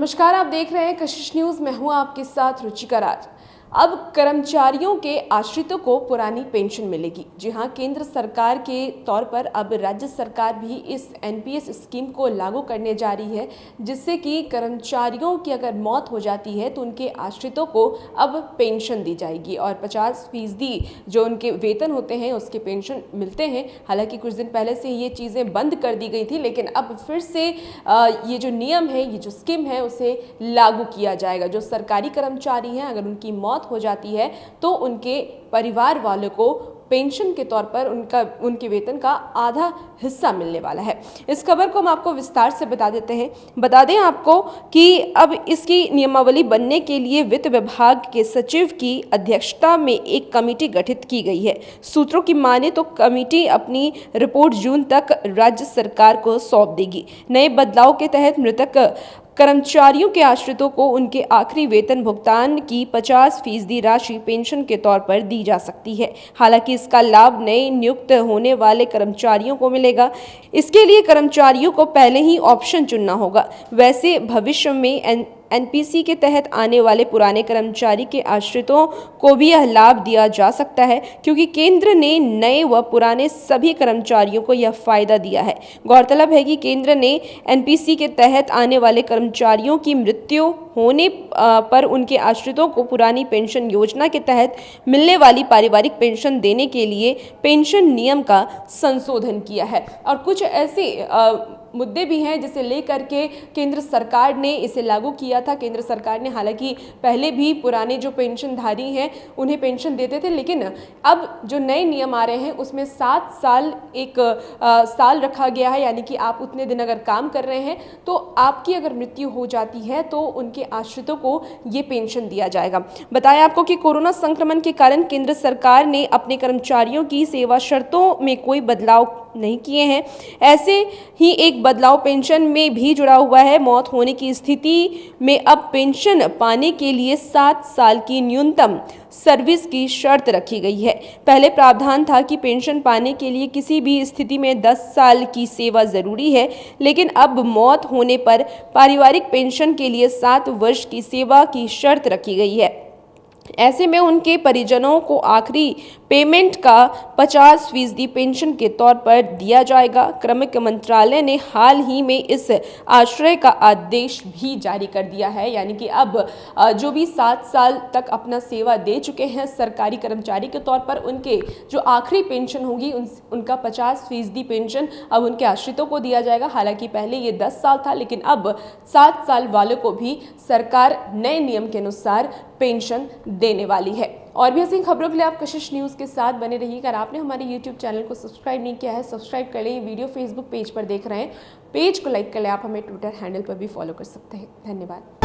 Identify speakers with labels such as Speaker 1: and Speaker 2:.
Speaker 1: नमस्कार, आप देख रहे हैं कशिश न्यूज़। मैं हूं आपके साथ रुचिका राज। अब कर्मचारियों के आश्रितों को पुरानी पेंशन मिलेगी। जी हां, केंद्र सरकार के तौर पर अब राज्य सरकार भी इस एनपीएस स्कीम को लागू करने जा रही है, जिससे कि कर्मचारियों की अगर मौत हो जाती है तो उनके आश्रितों को अब पेंशन दी जाएगी और 50% जो उनके वेतन होते हैं उसके पेंशन मिलते हैं। हालांकि कुछ दिन पहले से ये चीज़ें बंद कर दी गई थी, लेकिन अब फिर से ये जो नियम है, ये जो स्कीम है, उसे लागू किया जाएगा। जो सरकारी कर्मचारी हैं, अगर उनकी मौत हो जाती है तो उनके परिवार वालों को पेंशन के तौर पर उनके वेतन का आधा हिस्सा मिलने वाला है। इस खबर को हम आपको विस्तार से बता देते हैं। बता दें आपको कि अब इसकी नियमावली बनने के लिए वित्त विभाग के सचिव की अध्यक्षता में एक कमेटी गठित की गई है। सूत्रों की माने तो कमेटी अपनी रिपोर्ट जून तक राज्य सरकार को सौंप देगी। नए बदलाव के तहत मृतक कर्मचारियों के आश्रितों को उनके आखिरी वेतन भुगतान की 50% राशि पेंशन के तौर पर दी जा सकती है। हालांकि इसका लाभ नए नियुक्त होने वाले कर्मचारियों को मिलेगा। इसके लिए कर्मचारियों को पहले ही ऑप्शन चुनना होगा। वैसे भविष्य में एनपीसी के तहत आने वाले पुराने कर्मचारी के आश्रितों को भी यह लाभ दिया जा सकता है, क्योंकि केंद्र ने नए व पुराने सभी कर्मचारियों को यह फायदा दिया है। गौरतलब है कि केंद्र ने एनपीसी के तहत आने वाले कर्मचारियों की मृत्यु होने पर उनके आश्रितों को पुरानी पेंशन योजना के तहत मिलने वाली पारिवारिक पेंशन देने के लिए पेंशन नियम का संशोधन किया है। और कुछ ऐसे मुद्दे भी हैं जिसे लेकर के केंद्र सरकार ने इसे लागू किया था। केंद्र सरकार ने हालांकि पहले भी पुराने जो पेंशनधारी हैं उन्हें पेंशन देते थे, लेकिन अब जो नए नियम आ रहे हैं उसमें 7 साल एक साल रखा गया है। यानी कि आप उतने दिन अगर काम कर रहे हैं तो आपकी अगर मृत्यु हो जाती है तो उनके आश्रितों को ये पेंशन दिया जाएगा। बताया आपको कि कोरोना संक्रमण के कारण केंद्र सरकार ने अपने कर्मचारियों की सेवा शर्तों में कोई बदलाव नहीं किए हैं। ऐसे ही एक बदलाव पेंशन में भी जुड़ा हुआ है। मौत होने की स्थिति में अब पेंशन पाने के लिए 7 साल की न्यूनतम सर्विस की शर्त रखी गई है। पहले प्रावधान था कि पेंशन पाने के लिए किसी भी स्थिति में 10 साल की सेवा जरूरी है, लेकिन अब मौत होने पर पारिवारिक पेंशन के लिए 7 वर्ष की सेवा की शर्त रखी गई है। ऐसे में उनके परिजनों को आखिरी पेमेंट का 50% पेंशन के तौर पर दिया जाएगा। क्रमिक मंत्रालय ने हाल ही में इस आशय का आदेश भी जारी कर दिया है। यानी कि अब जो भी 7 साल तक अपना सेवा दे चुके हैं सरकारी कर्मचारी के तौर पर, उनके जो आखिरी पेंशन होगी उनका 50% पेंशन अब उनके आश्रितों को दिया जाएगा। हालांकि पहले ये 10 साल था, लेकिन अब 7 साल वालों को भी सरकार नए नियम के अनुसार पेंशन देने वाली है। और भी ऐसी खबरों के लिए आप कशिश न्यूज़ के साथ बने रहिए। अगर आपने हमारे YouTube चैनल को सब्सक्राइब नहीं किया है, सब्सक्राइब कर लें। वीडियो Facebook पेज पर देख रहे हैं, पेज को लाइक कर लें। आप हमें ट्विटर हैंडल पर भी फॉलो कर सकते हैं। धन्यवाद।